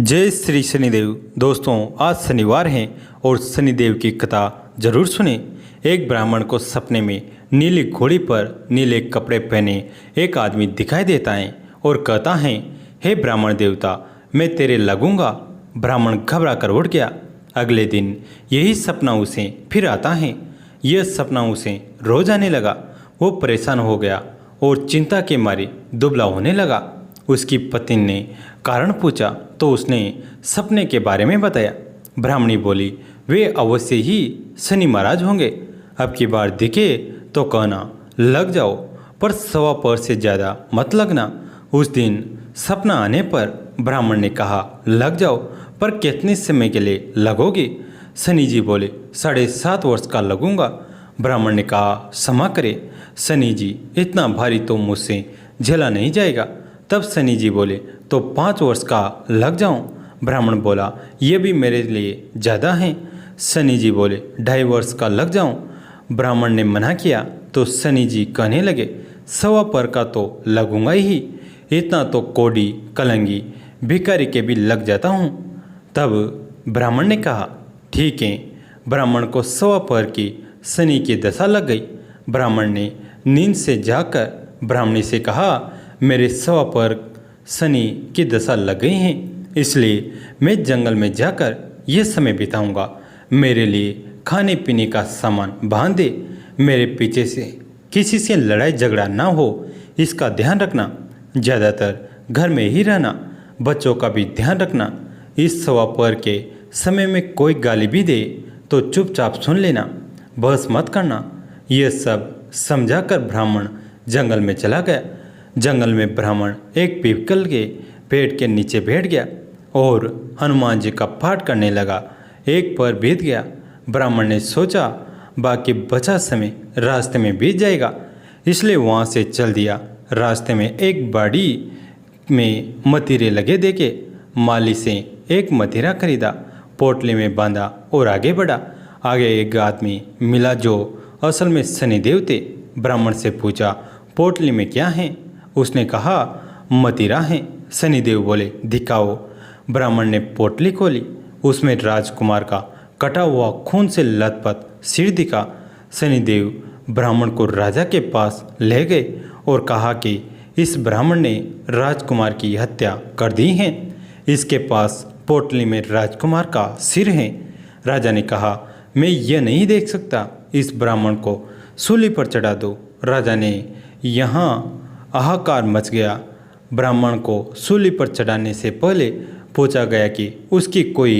जय श्री शनिदेव। दोस्तों, आज शनिवार है और शनिदेव की कथा जरूर सुने। एक ब्राह्मण को सपने में नीली घोड़ी पर नीले कपड़े पहने एक आदमी दिखाई देता है और कहता है, हे ब्राह्मण देवता, मैं तेरे लगूंगा। ब्राह्मण घबरा कर उठ गया। अगले दिन यही सपना उसे फिर आता है। यह सपना उसे रोज आने लगा। वो परेशान हो गया और चिंता के मारे दुबला होने लगा। उसकी पत्नी ने कारण पूछा तो उसने सपने के बारे में बताया। ब्राह्मणी बोली, वे अवश्य ही शनि महाराज होंगे। अब की बार दिखे तो कहना लग जाओ, पर सवा पहर से ज़्यादा मत लगना। उस दिन सपना आने पर ब्राह्मण ने कहा, लग जाओ, पर कितने समय के लिए लगोगे? शनि जी बोले, 7.5 वर्ष का लगूंगा। ब्राह्मण ने कहा, क्षमा करे शनि जी, इतना भारी तो मुझसे झेला नहीं जाएगा। तब शनि जी बोले, तो 5 वर्ष का लग जाऊं? ब्राह्मण बोला, ये भी मेरे लिए ज़्यादा है। शनि जी बोले, 2.5 वर्ष का लग जाऊं? ब्राह्मण ने मना किया तो शनि जी कहने लगे, सवा पर का तो लगूंगा ही, इतना तो कोडी कलंगी भिखारी के भी लग जाता हूँ। तब ब्राह्मण ने कहा, ठीक है। ब्राह्मण को सवा पर की शनि की दशा लग गई। ब्राह्मण ने नींद से जाकर ब्राह्मणी से कहा, मेरे सवा पर शनि की दशा लग गई हैं, इसलिए मैं जंगल में जाकर ये समय बिताऊंगा। मेरे लिए खाने पीने का सामान बांध दे। मेरे पीछे से किसी से लड़ाई झगड़ा ना हो, इसका ध्यान रखना। ज़्यादातर घर में ही रहना। बच्चों का भी ध्यान रखना। इस सवा पर के समय में कोई गाली भी दे तो चुपचाप सुन लेना, बहस मत करना। यह सब समझाकर ब्राह्मण जंगल में चला गया। जंगल में ब्राह्मण एक पीपल के पेड़ के नीचे बैठ गया और हनुमान जी का पाठ करने लगा। एक पहर बीत गया। ब्राह्मण ने सोचा बाकी बचा समय रास्ते में बीत जाएगा, इसलिए वहाँ से चल दिया। रास्ते में एक बाड़ी में मतीरे लगे देखे। माली से एक मतीरा खरीदा, पोटली में बांधा और आगे बढ़ा। आगे एक आदमी मिला जो असल में शनिदेव थे। ब्राह्मण से पूछा, पोटली में क्या है? उसने कहा, मतीरा है। शनिदेव बोले, दिखाओ। ब्राह्मण ने पोटली खोली। उसमें राजकुमार का कटा हुआ खून से लथपथ सिर दिखा। शनिदेव ब्राह्मण को राजा के पास ले गए और कहा कि इस ब्राह्मण ने राजकुमार की हत्या कर दी है। इसके पास पोटली में राजकुमार का सिर है। राजा ने कहा, मैं यह नहीं देख सकता, इस ब्राह्मण को सूली पर चढ़ा दो। राजा ने यहाँ हाहाकार मच गया। ब्राह्मण को सूली पर चढ़ाने से पहले पूछा गया कि उसकी कोई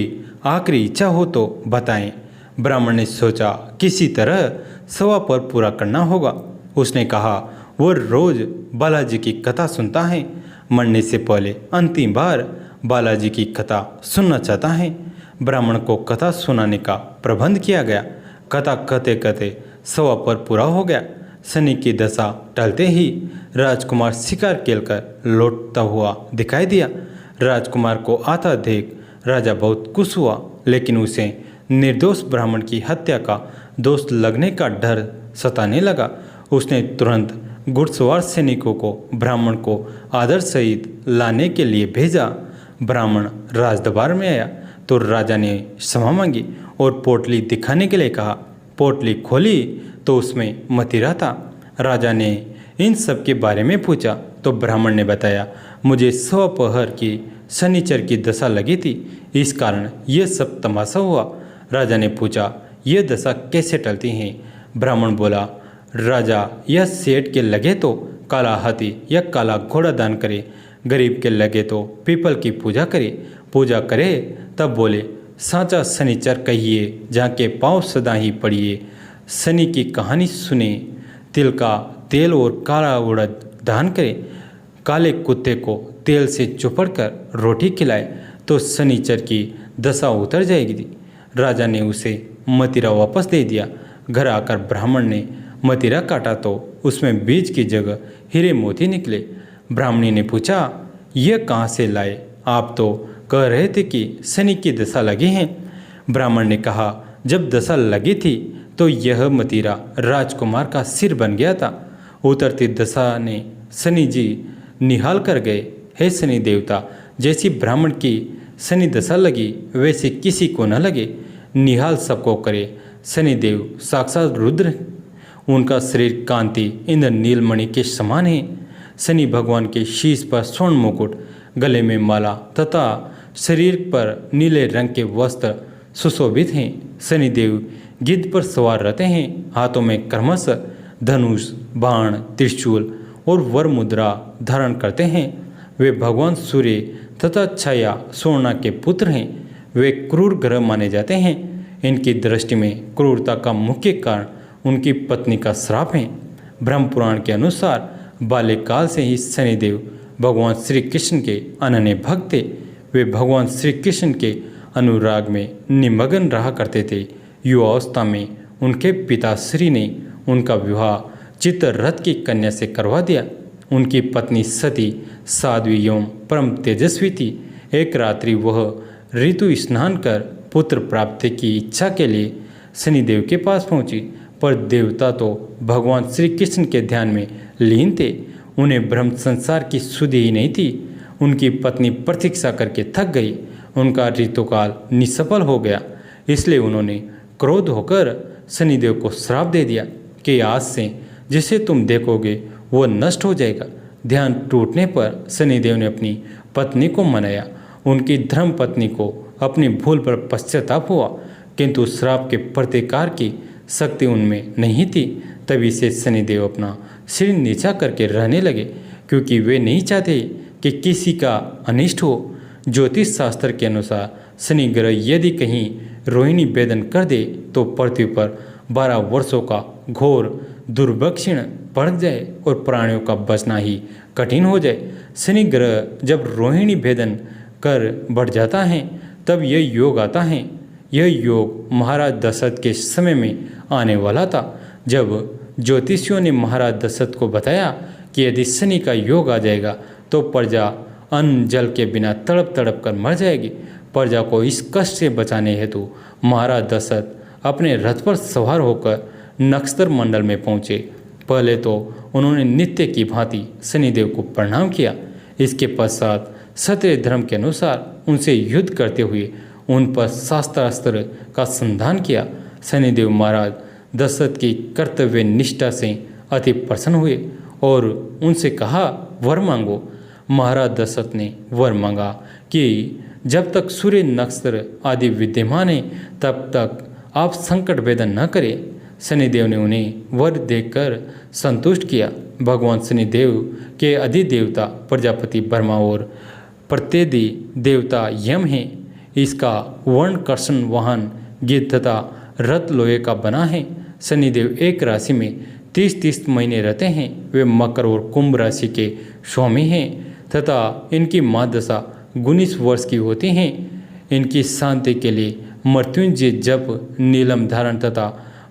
आखिरी इच्छा हो तो बताएं। ब्राह्मण ने सोचा किसी तरह सवा पर पूरा करना होगा। उसने कहा, वो रोज बालाजी की कथा सुनता है, मरने से पहले अंतिम बार बालाजी की कथा सुनना चाहता है। ब्राह्मण को कथा सुनाने का प्रबंध किया गया। कथा कहते कहते सवा पर पूरा हो गया। शनि की दशा टलते ही राजकुमार शिकार खेलकर लौटता हुआ दिखाई दिया। राजकुमार को आता देख राजा बहुत खुश हुआ, लेकिन उसे निर्दोष ब्राह्मण की हत्या का दोष लगने का डर सताने लगा। उसने तुरंत घुड़सवार सैनिकों को ब्राह्मण को आदर सहित लाने के लिए भेजा। ब्राह्मण राजदरबार में आया तो राजा ने क्षमा मांगी और पोटली दिखाने के लिए कहा। पोटली खोली तो उसमें मतीरा था। राजा ने इन सब के बारे में पूछा तो ब्राह्मण ने बताया, मुझे सवा पहर की शनिचर की दशा लगी थी, इस कारण यह सब तमाशा हुआ। राजा ने पूछा, यह दशा कैसे टलती है? ब्राह्मण बोला, राजा, यह सेठ के लगे तो काला हाथी या काला घोड़ा दान करे, गरीब के लगे तो पीपल की पूजा करे। पूजा करे तब बोले, साचा शनिचर कहिए, जहाँ के पाँव सदा ही पड़िए। शनि की कहानी सुने, तिल का तेल और काला उड़द दान करे, काले कुत्ते को तेल से चुपड़कर रोटी खिलाए तो शनिचर की दशा उतर जाएगी। राजा ने उसे मतीरा वापस दे दिया। घर आकर ब्राह्मण ने मतीरा काटा तो उसमें बीज की जगह हीरे मोती निकले। ब्राह्मणी ने पूछा, यह कहाँ से लाए? आप तो कह रहे थे कि शनि की दशा लगी है। ब्राह्मण ने कहा, जब दशा लगी थी तो यह मतीरा राजकुमार का सिर बन गया था। उतरती दशा ने शनि जी निहाल कर गए। हे शनि देवता, जैसी ब्राह्मण की शनि दशा लगी वैसे किसी को न लगे, निहाल सबको करे शनिदेव साक्षात रुद्र। उनका शरीर कांति इंद्र नीलमणि के समान है। शनि भगवान के शीश पर स्वर्ण मुकुट, गले में माला तथा शरीर पर नीले रंग के वस्त्र सुशोभित हैं। शनिदेव गिद्ध पर सवार रहते हैं। हाथों में क्रमशः धनुष, बाण, त्रिशूल और वर मुद्रा धारण करते हैं। वे भगवान सूर्य तथा छाया सोना के पुत्र हैं। वे क्रूर ग्रह माने जाते हैं। इनकी दृष्टि में क्रूरता का मुख्य कारण उनकी पत्नी का श्राप है। ब्रह्म पुराण के अनुसार बाल्यकाल से ही शनिदेव भगवान श्री कृष्ण के अनन्य भक्त थे। वे भगवान श्री कृष्ण के अनुराग में निमग्न रहा करते थे। युवावस्था में उनके पिताश्री ने उनका विवाह चित्ररथ की कन्या से करवा दिया। उनकी पत्नी सती साध्वी एवं परम तेजस्वी थी। एक रात्रि वह ऋतु स्नान कर पुत्र प्राप्ति की इच्छा के लिए शनिदेव के पास पहुंची, पर देवता तो भगवान श्री कृष्ण के ध्यान में लीन थे। उन्हें ब्रह्म संसार की सुधि ही नहीं थी। उनकी पत्नी प्रतीक्षा करके थक गई। उनका ऋतुकाल निष्फल हो गया। इसलिए उन्होंने क्रोध होकर शनिदेव को श्राप दे दिया कि आज से जिसे तुम देखोगे वो नष्ट हो जाएगा। ध्यान टूटने पर शनिदेव ने अपनी पत्नी को मनाया। उनकी धर्म पत्नी को अपनी भूल पर पश्चाताप हुआ, किंतु श्राप के प्रतिकार की शक्ति उनमें नहीं थी। तभी से शनिदेव अपना सिर नीचा करके रहने लगे, क्योंकि वे नहीं चाहते कि किसी का अनिष्ट हो। ज्योतिष शास्त्र के अनुसार शनि ग्रह यदि कहीं रोहिणी भेदन कर दे तो पृथ्वी पर 12 वर्षों का घोर दुर्भिक्षण पड़ जाए और प्राणियों का बचना ही कठिन हो जाए। शनि ग्रह जब रोहिणी भेदन कर बढ़ जाता है तब यह योग आता है। यह योग महाराज दशरथ के समय में आने वाला था, जब ज्योतिषियों ने महाराज दशरथ को बताया कि यदि शनि का योग आ जाएगा तो प्रजा अन्न जल के बिना तड़प तड़प कर मर जाएगी। प्रजा को इस कष्ट से बचाने हेतु महाराज दशरथ अपने रथ पर सवार होकर नक्षत्र मंडल में पहुँचे। पहले तो उन्होंने नित्य की भांति शनिदेव को प्रणाम किया। इसके पश्चात क्षत्रिय धर्म के अनुसार उनसे युद्ध करते हुए उन पर शास्त्रास्त्र का संधान किया। शनिदेव महाराज दशरथ की कर्तव्य निष्ठा से अति प्रसन्न हुए और उनसे कहा, वर मांगो। महाराज दशरथ ने वर मांगा कि जब तक सूर्य नक्षत्र आदि विद्यमान है तब तक आप संकट वेदन न करें। शनिदेव ने उन्हें वर देकर संतुष्ट किया। भगवान शनिदेव के अधिदेवता प्रजापति ब्रह्मा और प्रत्येदी देवता यम हैं। इसका वर्ण कर्षण वाहन गिद्ध तथा रथ लोहे का बना है। शनिदेव एक राशि में 30-30 महीने रहते हैं। वे मकर और कुंभ राशि के स्वामी हैं तथा इनकी महादशा 19 वर्ष की होती हैं। इनकी शांति के लिए मृत्युंजय जप, नीलम धारण तथा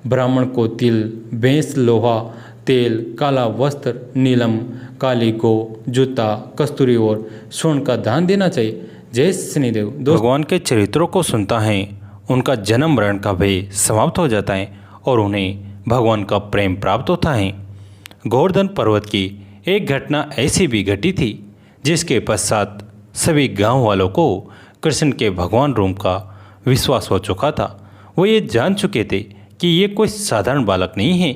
ब्राह्मण को तिल, भैंस, लोहा, तेल, काला वस्त्र, नीलम, काली गो, जूता, कस्तूरी और स्वर्ण का दान देना चाहिए। जय शनिदेव। भगवान के चरित्रों को सुनता है, उनका जन्म मरण का भय समाप्त हो जाता है और उन्हें भगवान का प्रेम प्राप्त होता है। गोवर्धन पर्वत की एक घटना ऐसी भी घटी थी जिसके पश्चात सभी गांव वालों को कृष्ण के भगवान रूप का विश्वास हो चुका था। वो ये जान चुके थे कि ये कोई साधारण बालक नहीं है,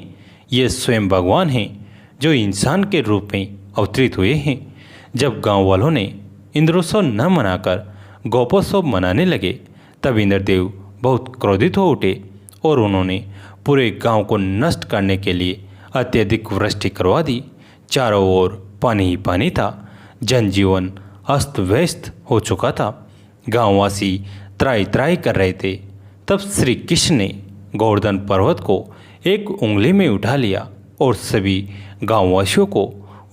ये स्वयं भगवान हैं जो इंसान के रूप में अवतरित हुए हैं। जब गांव वालों ने इंद्रोत्सव न मनाकर गोपोत्सव मनाने लगे तब इंद्रदेव बहुत क्रोधित हो उठे और उन्होंने पूरे गांव को नष्ट करने के लिए अत्यधिक वृष्टि करवा दी। चारों ओर पानी ही पानी था। जनजीवन अस्त व्यस्त हो चुका था। गांववासी त्राई त्राई कर रहे थे। तब श्री कृष्ण ने गोवर्धन पर्वत को एक उंगली में उठा लिया और सभी गांववासियों को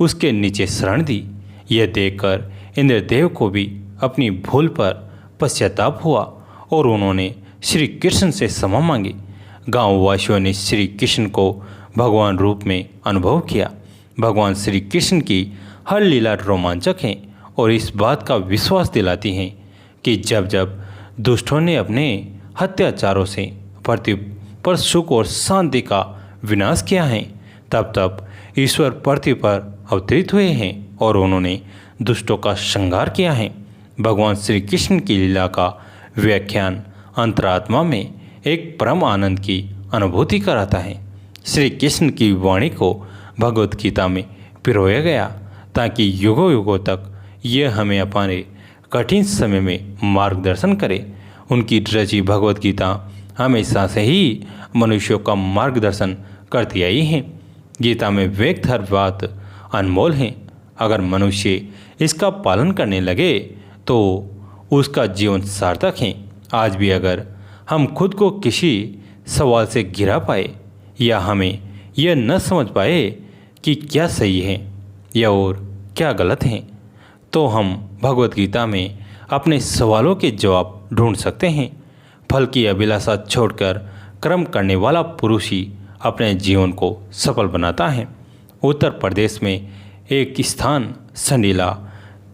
उसके नीचे शरण दी। यह देखकर इंद्रदेव को भी अपनी भूल पर पश्चाताप हुआ और उन्होंने श्री कृष्ण से क्षमा मांगी। गांववासियों ने श्री कृष्ण को भगवान रूप में अनुभव किया। भगवान श्री कृष्ण की हर लीला रोमांचक है और इस बात का विश्वास दिलाती हैं कि जब जब दुष्टों ने अपने अत्याचारों से पृथ्वी पर सुख और शांति का विनाश किया है तब तब ईश्वर पृथ्वी पर अवतरित हुए हैं और उन्होंने दुष्टों का संहार किया है। भगवान श्री कृष्ण की लीला का व्याख्यान अंतरात्मा में एक परम आनंद की अनुभूति कराता है। श्री कृष्ण की वाणी को भगवत गीता में पिरोया गया ताकि युगों युगों तक यह हमें अपने कठिन समय में मार्गदर्शन करे। उनकी रची भगवत गीता हमेशा से ही मनुष्यों का मार्गदर्शन करती आई है। गीता में व्यक्त हर बात अनमोल है। अगर मनुष्य इसका पालन करने लगे तो उसका जीवन सार्थक है। आज भी अगर हम खुद को किसी सवाल से घिरा पाए या हमें यह न समझ पाए कि क्या सही है या और क्या गलत है, तो हम भगवत गीता में अपने सवालों के जवाब ढूंढ सकते हैं। फल की अभिलाषा छोड़कर कर्म करने वाला पुरुष ही अपने जीवन को सफल बनाता है। उत्तर प्रदेश में एक स्थान संडीला,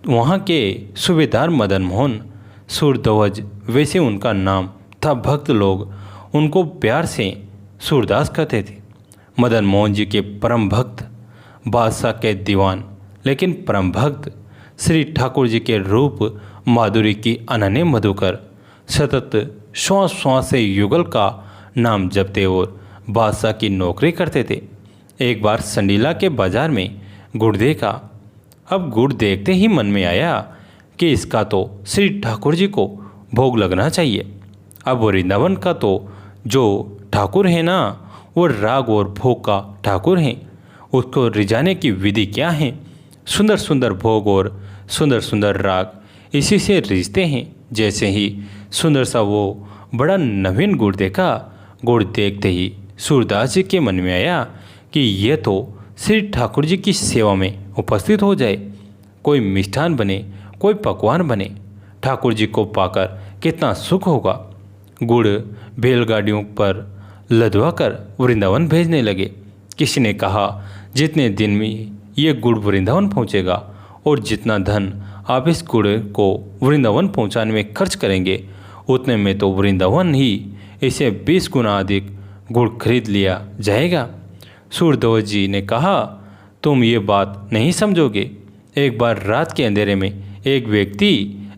वहाँ के सूबेदार मदन मोहन सूरध्वज, वैसे उनका नाम था। भक्त लोग उनको प्यार से सूरदास कहते थे। मदन मोहन जी के परम भक्त, बादशाह के दीवान, लेकिन परम भक्त श्री ठाकुर जी के रूप माधुरी की अनन्य मधुकर सतत श्वास श्वास से युगल का नाम जपते और बादशाह की नौकरी करते थे। एक बार संडीला के बाजार में गुड़ देखा। अब गुड़ देखते ही मन में आया कि इसका तो श्री ठाकुर जी को भोग लगना चाहिए। अब वृंदावन का तो जो ठाकुर है ना, वो राग और भोग का ठाकुर है। उसको रिझाने की विधि क्या है? सुंदर सुंदर भोग और सुंदर सुंदर राग इसी से रिझते हैं। जैसे ही सुंदर सा वो बड़ा नवीन गुड़ देखा, गुड़ देखते ही सूरदास जी के मन में आया कि यह तो श्री ठाकुर जी की सेवा में उपस्थित हो जाए। कोई मिष्ठान बने, कोई पकवान बने, ठाकुर जी को पाकर कितना सुख होगा। गुड़ बैलगाड़ियों पर लदवा कर वृंदावन भेजने लगे। किसी ने कहा जितने दिन में ये गुड़ वृंदावन पहुंचेगा और जितना धन आप इस गुड़ को वृंदावन पहुंचाने में खर्च करेंगे, उतने में तो वृंदावन ही इसे 20 गुना अधिक गुड़ खरीद लिया जाएगा। सूरध्वज जी ने कहा, तुम ये बात नहीं समझोगे। एक बार रात के अंधेरे में एक व्यक्ति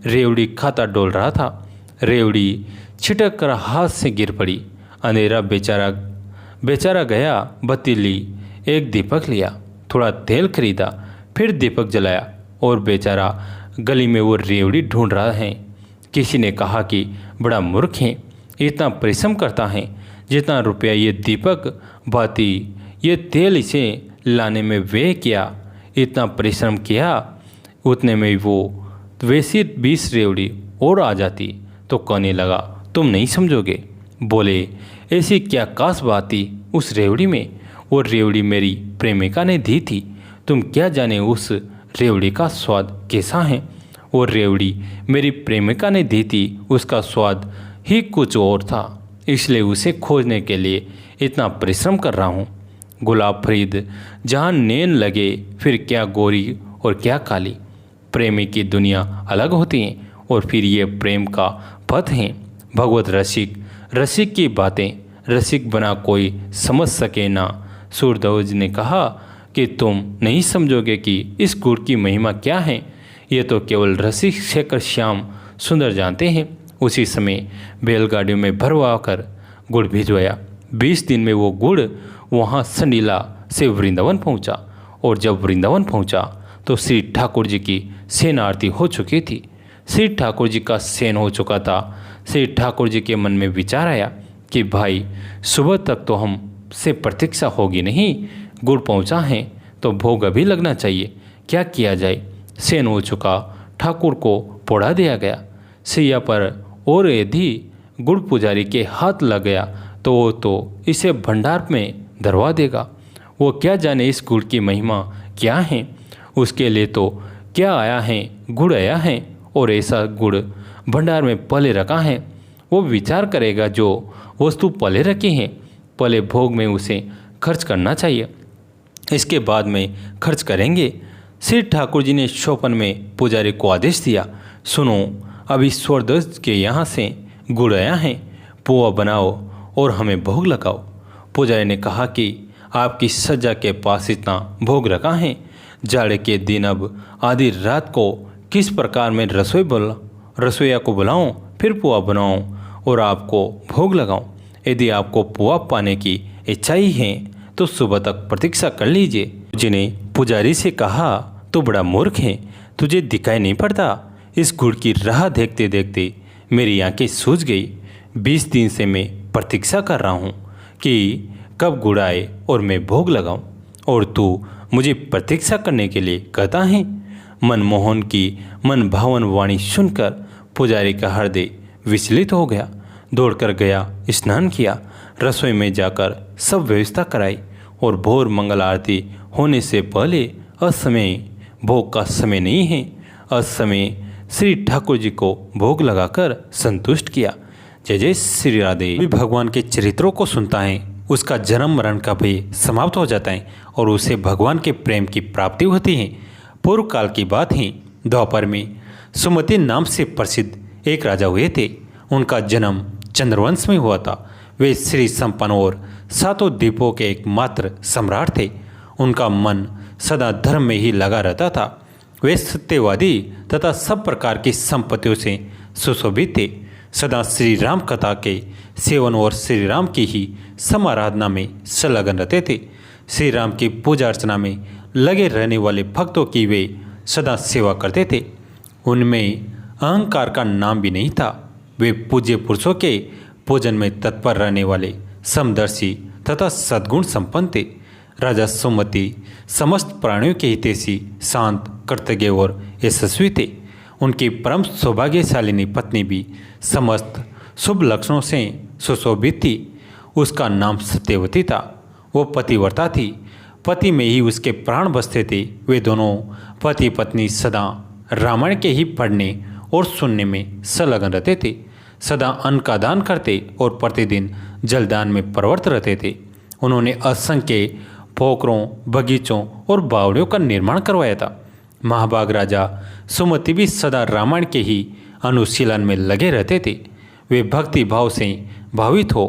रेवड़ी खाता डोल रहा था। रेवड़ी छिटक कर हाथ से गिर पड़ी। अंधेरा बेचारा गया। बत्ती ली, एक दीपक लिया, थोड़ा तेल खरीदा, फिर दीपक जलाया और बेचारा गली में वो रेवड़ी ढूंढ रहा है। किसी ने कहा कि बड़ा मूर्ख है, इतना परिश्रम करता है, जितना रुपया ये दीपक, बाती, ये तेल इसे लाने में व्यय किया, इतना परिश्रम किया, उतने में वो वैसी 20 रेवड़ी और आ जाती। तो कहने लगा, तुम नहीं समझोगे। बोले, ऐसी क्या खास बात थी उस रेवड़ी में? वो रेवड़ी मेरी प्रेमिका ने दी थी। तुम क्या जाने उस रेवड़ी का स्वाद कैसा है। वो रेवड़ी मेरी प्रेमिका ने दी थी, उसका स्वाद ही कुछ और था, इसलिए उसे खोजने के लिए इतना परिश्रम कर रहा हूँ। गुलाब फरीद जहाँ नैन लगे, फिर क्या गोरी और क्या काली। प्रेमी की दुनिया अलग होती है और फिर ये प्रेम का पथ है। भगवत रसिक की बातें रसिक बना कोई समझ सके ना। सूरध्वज ने कहा कि तुम नहीं समझोगे कि इस गुड़ की महिमा क्या है। ये तो केवल रसिक शेखर श्याम सुंदर जानते हैं। उसी समय बैलगाड़ियों में भरवा कर गुड़ भिजवाया। 20 दिन में वो गुड़ वहाँ संडीला से वृंदावन पहुँचा और जब वृंदावन पहुँचा तो श्री ठाकुर जी की सेन आरती हो चुकी थी। श्री ठाकुर जी का सेन हो चुका था। श्री ठाकुर जी के मन में विचार आया कि भाई, सुबह तक तो हम से प्रतीक्षा होगी नहीं, गुड़ पहुँचा है तो भोग अभी लगना चाहिए। क्या किया जाए? सेन हो चुका, ठाकुर को पोड़ा दिया गया सैया पर, और यदि गुड़ पुजारी के हाथ लग गया तो वो तो इसे भंडार में धरवा देगा। वो क्या जाने इस गुड़ की महिमा क्या है। उसके लिए तो क्या आया है, गुड़ आया है और ऐसा गुड़ भंडार में पले रखा है। वो विचार करेगा जो वस्तु पले रखी है, पहले भोग में उसे खर्च करना चाहिए, इसके बाद में खर्च करेंगे। श्री ठाकुर जी ने शोपन में पुजारी को आदेश दिया, सुनो, अभी सूरध्वज के यहाँ से गुड़ आया है, पोहा बनाओ और हमें भोग लगाओ। पुजारी ने कहा कि आपकी सज्जा के पास इतना भोग रखा है, जाड़े के दिन अब आधी रात को किस प्रकार मैं रसोइया को बुलाऊं, फिर पुआ बनाऊं और आपको भोग लगाऊं। यदि आपको पुआ पाने की इच्छा ही है तो सुबह तक प्रतीक्षा कर लीजिए। जिने पुजारी से कहा, तो बड़ा मूर्ख है, तुझे दिखाई नहीं पड़ता? इस गुड़ की राह देखते देखते मेरी आंखें सूज गई। 20 दिन से मैं प्रतीक्षा कर रहा हूँ कि कब गुड़ आए और मैं भोग लगाऊं, और तू मुझे प्रतीक्षा करने के लिए कहता है। मनमोहन की मन भावन वाणी सुनकर पुजारी का हृदय विचलित हो गया। दौड़कर गया, स्नान किया, रसोई में जाकर सब व्यवस्था कराई और भोर मंगल आरती होने से पहले असमय भोग का समय नहीं है, असमय श्री ठाकुर जी को भोग लगाकर संतुष्ट किया। जय जय श्री राधे। भी भगवान के चरित्रों को सुनता है, उसका जन्म मरण का भी समाप्त हो जाता है और उसे भगवान के प्रेम की प्राप्ति होती है। पूर्व काल की बात है, द्वापर में सुमति नाम से प्रसिद्ध एक राजा हुए थे। उनका जन्म चंद्रवंश में हुआ था। वे श्री संपन्न और सातों द्वीपों के एकमात्र सम्राट थे। उनका मन सदा धर्म में ही लगा रहता था। वे सत्यवादी तथा सब प्रकार की संपत्तियों से सुशोभित थे। सदा श्री राम कथा के सेवन और श्री राम की ही समाराधना में संलग्न रहते थे। श्री राम की पूजा अर्चना में लगे रहने वाले भक्तों की वे सदा सेवा करते थे। उनमें अहंकार का नाम भी नहीं था। वे पूज्य पुरुषों के पूजन में तत्पर रहने वाले समदर्शी तथा सद्गुण संपन्न थे। राजा सुमति समस्त प्राणियों के हितैषी, शांत, कर्तव्य और यशस्वी थे। उनकी परम सौभाग्यशालिनी पत्नी भी समस्त शुभ लक्षणों से सुशोभित थी। उसका नाम सत्यवती था। वो पतिव्रता थी। पति में ही उसके प्राण बसते थे। वे दोनों पति पत्नी सदा रामायण के ही पढ़ने और सुनने में संलग्न रहते थे। सदा अन्न का दान करते और प्रतिदिन जलदान में प्रवृत्त रहते थे। उन्होंने असंख्य पोखरों, बगीचों और बावड़ियों का निर्माण करवाया था। महाभाग राजा सुमति भी सदा रामायण के ही अनुशीलन में लगे रहते थे। वे भक्ति भाव से भावित हो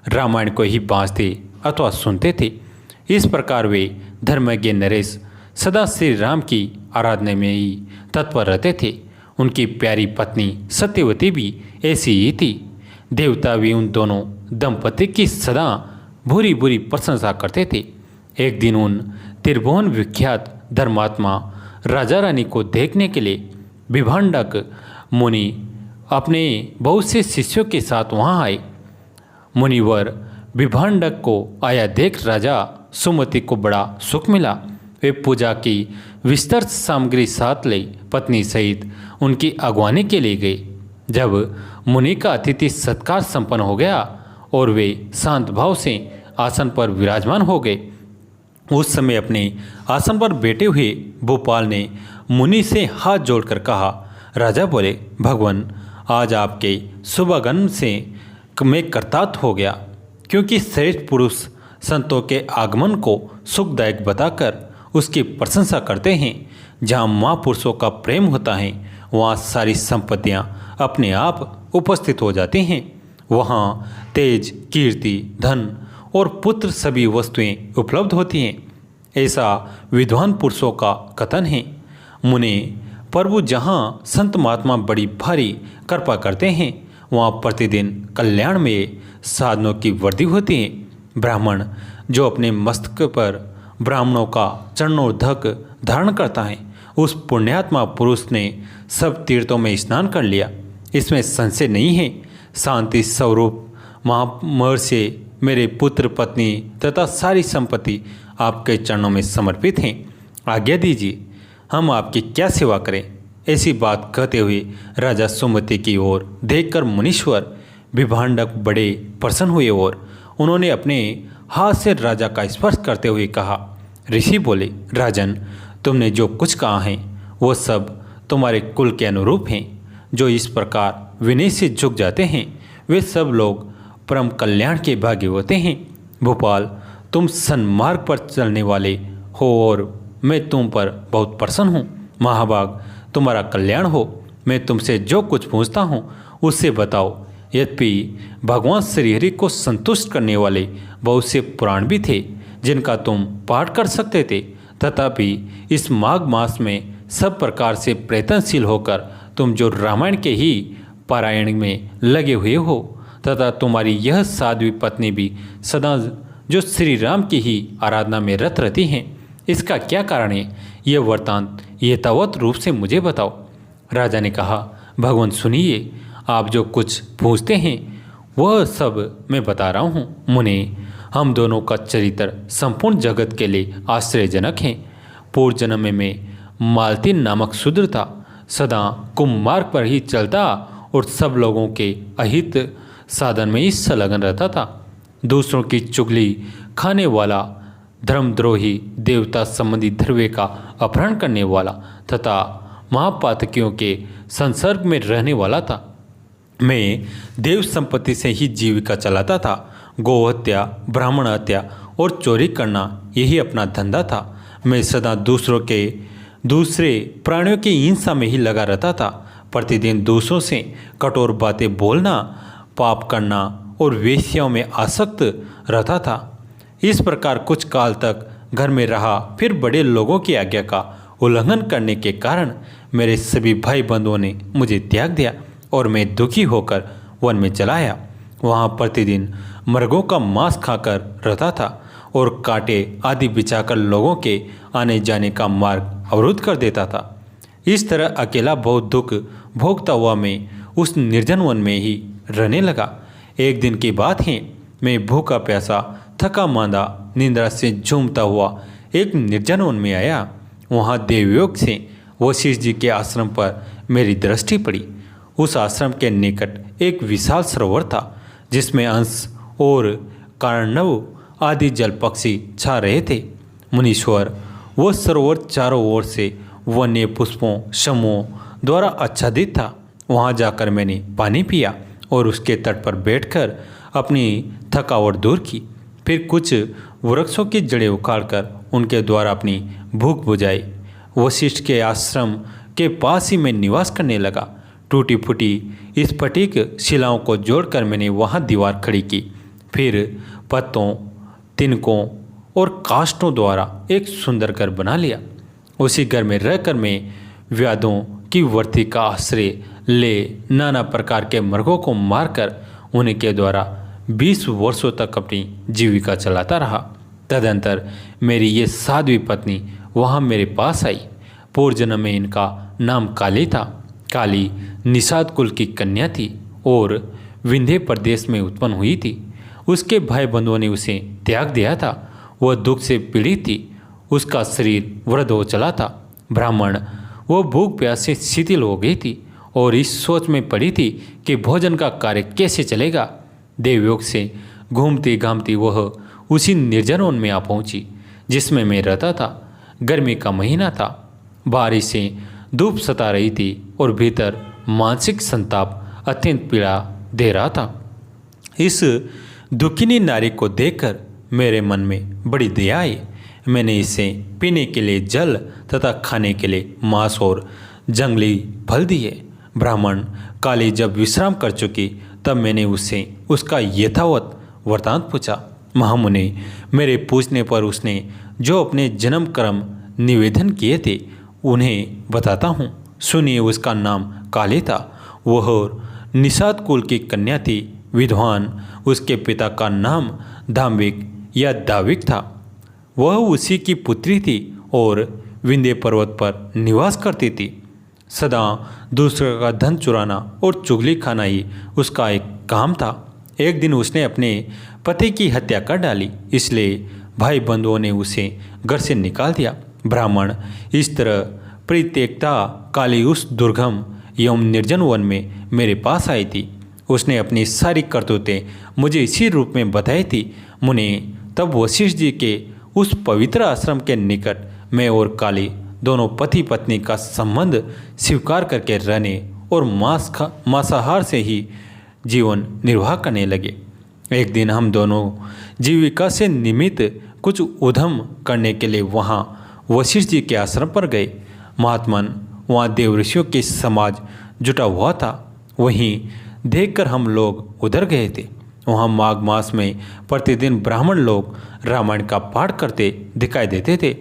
रामायण को ही बाँचते अथवा सुनते थे। इस प्रकार वे धर्मज्ञ नरेश सदा श्री राम की आराधना में ही तत्पर रहते थे। उनकी प्यारी पत्नी सत्यवती भी ऐसी ही थी। देवता भी उन दोनों दंपति की सदा बुरी बुरी प्रशंसा करते थे। एक दिन उन त्रिभुवन विख्यात धर्मात्मा राजा रानी को देखने के लिए विभांडक मुनि अपने बहुत से शिष्यों के साथ वहाँ आए। मुनिवर विभांडक को आया देख राजा सुमति को बड़ा सुख मिला। वे पूजा की विस्तृत सामग्री साथ ले पत्नी सहित उनकी अगवानी के लिए गए। जब मुनि का अतिथि सत्कार संपन्न हो गया और वे शांत भाव से आसन पर विराजमान हो गए, उस समय अपने आसन पर बैठे हुए भोपाल ने मुनि से हाथ जोड़कर कहा, राजा बोले, भगवान, आज आपके शुभागमन से मैं कृतार्थ हो गया, क्योंकि श्रेष्ठ पुरुष संतों के आगमन को सुखदायक बताकर उसकी प्रशंसा करते हैं। जहाँ महापुरुषों का प्रेम होता है वहाँ सारी संपत्तियाँ अपने आप उपस्थित हो जाती हैं। वहाँ तेज, कीर्ति, धन और पुत्र सभी वस्तुएं उपलब्ध होती हैं। ऐसा विद्वान पुरुषों का कथन है। मुने प्रभु जहाँ संत महात्मा बड़ी भारी कृपा करते हैं वहाँ प्रतिदिन कल्याण में साधनों की वृद्धि होती है। ब्राह्मण जो अपने मस्तक पर ब्राह्मणों का चरणोदक धारण करता है, उस पुण्यात्मा पुरुष ने सब तीर्थों में स्नान कर लिया, इसमें संशय नहीं है। शांति स्वरूप महर्षि मेरे पुत्र, पत्नी तथा सारी संपत्ति आपके चरणों में समर्पित हैं। आज्ञा दीजिए, हम आपकी क्या सेवा करें। ऐसी बात कहते हुए राजा सुमति की ओर देखकर मुनीश्वर विभांडक बड़े प्रसन्न हुए और उन्होंने अपने हाथ से राजा का स्पर्श करते हुए कहा। ऋषि बोले, राजन, तुमने जो कुछ कहा है वो सब तुम्हारे कुल के अनुरूप हैं। जो इस प्रकार विनय से झुक जाते हैं वे सब लोग परम कल्याण के भागी होते हैं। भोपाल, तुम सन्मार्ग पर चलने वाले हो और मैं तुम पर बहुत प्रसन्न हूँ। महाभाग, तुम्हारा कल्याण हो। मैं तुमसे जो कुछ पूछता हूँ उससे बताओ। यद्यपि भगवान श्रीहरि को संतुष्ट करने वाले बहुत से पुराण भी थे जिनका तुम पाठ कर सकते थे, तथापि इस माघ मास में सब प्रकार से प्रयत्नशील होकर तुम जो रामायण के ही पारायण में लगे हुए हो तथा तुम्हारी यह साध्वी पत्नी भी सदा जो श्री राम की ही आराधना में रत रहती हैं, इसका क्या कारण है? यह वृत्तांत यथावत रूप से मुझे बताओ। राजा ने कहा, भगवान सुनिए, आप जो कुछ पूछते हैं वह सब मैं बता रहा हूँ। मुने, हम दोनों का चरित्र संपूर्ण जगत के लिए आश्चर्यजनक है। पूर्व जन्म में मैं मालती नामक शूद्र था, सदा कुमार्ग पर ही चलता और सब लोगों के अहित साधन में ही संलग्न रहता था। दूसरों की चुगली खाने वाला, धर्मद्रोही, देवता संबंधी द्रव्य का अपहरण करने वाला तथा महापातकियों के संसर्ग में रहने वाला था। मैं देव संपत्ति से ही जीविका चलाता था। गोहत्या, ब्राह्मण हत्या और चोरी करना यही अपना धंधा था। मैं सदा दूसरे प्राणियों की हिंसा में ही लगा रहता था। प्रतिदिन दूसरों से कठोर बातें बोलना, पाप करना और वेश्याओं में आसक्त रहता था। इस प्रकार कुछ काल तक घर में रहा। फिर बड़े लोगों की आज्ञा का उल्लंघन करने के कारण मेरे सभी भाई बंधुओं ने मुझे त्याग दिया और मैं दुखी होकर वन में चला आया। वहाँ प्रतिदिन मृगों का मांस खाकर रहता था और कांटे आदि बिछाकर लोगों के आने जाने का मार्ग अवरुद्ध कर देता था। इस तरह अकेला बहुत दुख भोगता हुआ मैं उस निर्जन वन में ही रहने लगा। एक दिन की बात है, मैं भूखा प्यासा, थका मांदा, निंद्रा से झूमता हुआ एक निर्जन वन में आया। वहाँ देवयोग से वशिष्ठ जी के आश्रम पर मेरी दृष्टि पड़ी। उस आश्रम के निकट एक विशाल सरोवर था जिसमें अंश और कार्णव आदि जल पक्षी छा रहे थे। मुनीश्वर, वह सरोवर चारों ओर से वन्य पुष्पों समूहों द्वारा आच्छादित था। वहाँ जाकर मैंने पानी पिया और उसके तट पर बैठकर अपनी थकावट दूर की। फिर कुछ वृक्षों की जड़ें उखाड़कर उनके द्वारा अपनी भूख बुझाई। वशिष्ठ के आश्रम के पास ही मैं निवास करने लगा। टूटी फूटी स्फटिक शिलाओं को जोड़कर मैंने वहाँ दीवार खड़ी की। फिर पत्तों, तिनकों और काष्ठों द्वारा एक सुंदर घर बना लिया। उसी घर में रहकर मैं व्याधों की वर्ती का आश्रय ले नाना प्रकार के मृगों को मारकर उन्हीं के द्वारा 20 वर्षों तक अपनी जीविका चलाता रहा। तदंतर मेरी ये साध्वी पत्नी वहाँ मेरे पास आई। पूर्व जन्म में इनका नाम काली था। काली निषाद कुल की कन्या थी और विंध्य प्रदेश में उत्पन्न हुई थी। उसके भाई बंधुओं ने उसे त्याग दिया था। वह दुख से पीड़ित थी। उसका शरीर वृद्ध हो चला था। ब्राह्मण, वह भूख प्यास से शिथिल हो गई थी और इस सोच में पड़ी थी कि भोजन का कार्य कैसे चलेगा। देवयोग से घूमती घामती वह उसी निर्जन वन में आ पहुंची जिसमें मैं रहता था। गर्मी का महीना था। बारिश से धूप सता रही थी और भीतर मानसिक संताप अत्यंत पीड़ा दे रहा था। इस दुखिनी नारी को देखकर मेरे मन में बड़ी दया आई। मैंने इसे पीने के लिए जल तथा खाने के लिए मांस और जंगली फल दिए। ब्राह्मण काली जब विश्राम कर चुकी तब मैंने उससे उसका यथावत वृत्तांत पूछा। महामुनि, मेरे पूछने पर उसने जो अपने जन्म कर्म निवेदन किए थे उन्हें बताता हूँ। सुनिए, उसका नाम काली था। वह निषाद कुल की कन्या थी, विद्वान। उसके पिता का नाम धाम्बिक या दाविक था। वह उसी की पुत्री थी और विंध्य पर्वत पर निवास करती थी। सदा दूसरों का धन चुराना और चुगली खाना ही उसका एक काम था। एक दिन उसने अपने पति की हत्या कर डाली, इसलिए भाई बंधुओं ने उसे घर से निकाल दिया। ब्राह्मण, इस तरह परित्यक्ता काली उस दुर्गम एवं निर्जन वन में मेरे पास आई थी। उसने अपनी सारी करतूतें मुझे इसी रूप में बताई थी। मुने, तब वशिष्ठ जी के उस पवित्र आश्रम के निकट मैं और काली दोनों पति पत्नी का संबंध स्वीकार करके रहने और मांसाहार से ही जीवन निर्वाह करने लगे। एक दिन हम दोनों जीविका से निमित्त कुछ उद्यम करने के लिए वहाँ वशिष्ठ जी के आश्रम पर गए। महात्मन, वहाँ देव ऋषियों के समाज जुटा हुआ था। वहीं देखकर हम लोग उधर गए थे। वहाँ माघ मास में प्रतिदिन ब्राह्मण लोग रामायण का पाठ करते दिखाई देते थे।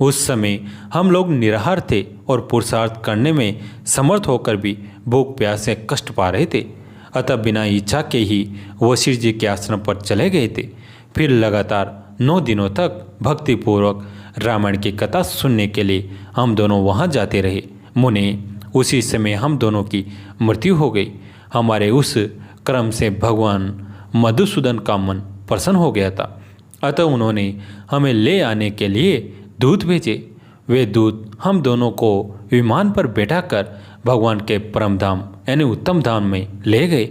उस समय हम लोग निराहार थे और पुरुषार्थ करने में समर्थ होकर भी भूख प्यास से कष्ट पा रहे थे। अतः बिना इच्छा के ही वशिष्ठ जी के आश्रम पर चले गए थे। फिर लगातार 9 दिनों तक भक्तिपूर्वक रामायण की कथा सुनने के लिए हम दोनों वहाँ जाते रहे। मुने, उसी समय हम दोनों की मृत्यु हो गई। हमारे उस क्रम से भगवान मधुसूदन का मन प्रसन्न हो गया था। अतः उन्होंने हमें ले आने के लिए दूत भेजे। वे दूत हम दोनों को विमान पर बैठाकर भगवान के परम धाम यानी उत्तम धाम में ले गए।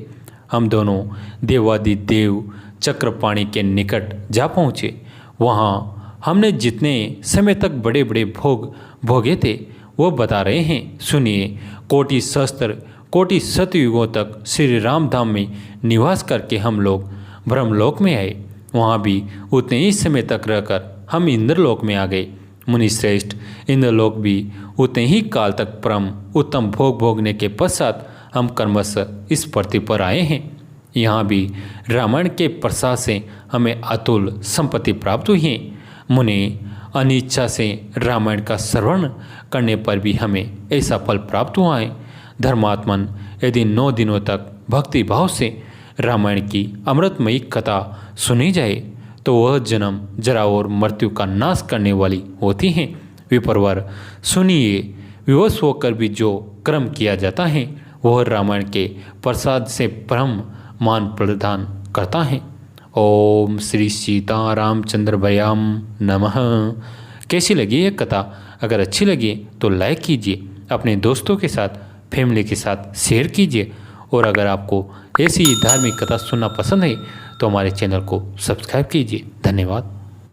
हम दोनों देवादिदेव चक्रपाणि के निकट जा पहुँचे। वहाँ हमने जितने समय तक बड़े बड़े भोग भोगे थे वो बता रहे हैं, सुनिए। कोटि सहस्त्र कोटि सतयुगों तक श्री राम धाम में निवास करके हम लोग ब्रह्मलोक में आए। वहाँ भी उतने ही समय तक रहकर हम इंद्रलोक में आ गए। मुनि श्रेष्ठ, इंद्रलोक भी उतने ही काल तक परम उत्तम भोग भोगने के पश्चात हम कर्मशः इस पृथ्वी पर आए हैं। यहाँ भी रामायण के प्रसाद से हमें अतुल संपत्ति प्राप्त हुई है। मुनि, अनिच्छा से रामायण का श्रवण करने पर भी हमें ऐसा फल प्राप्त हुआ है। धर्मात्मन, यदि 9 दिनों तक भक्ति भाव से रामायण की अमृतमयी कथा सुनी जाए तो वह जन्म जरा और मृत्यु का नाश करने वाली होती हैं। विप्रवर, सुनिए, विवश होकर भी जो कर्म किया जाता है वह रामायण के प्रसाद से परम मान प्रदान करता है। ओम श्री सीता रामचंद्र भयाम नमः। कैसी लगी यह कथा? अगर अच्छी लगी तो लाइक कीजिए, अपने दोस्तों के साथ फैमिली के साथ शेयर कीजिए, और अगर आपको ऐसी धार्मिक कथा सुनना पसंद है तो हमारे चैनल को सब्सक्राइब कीजिए। धन्यवाद।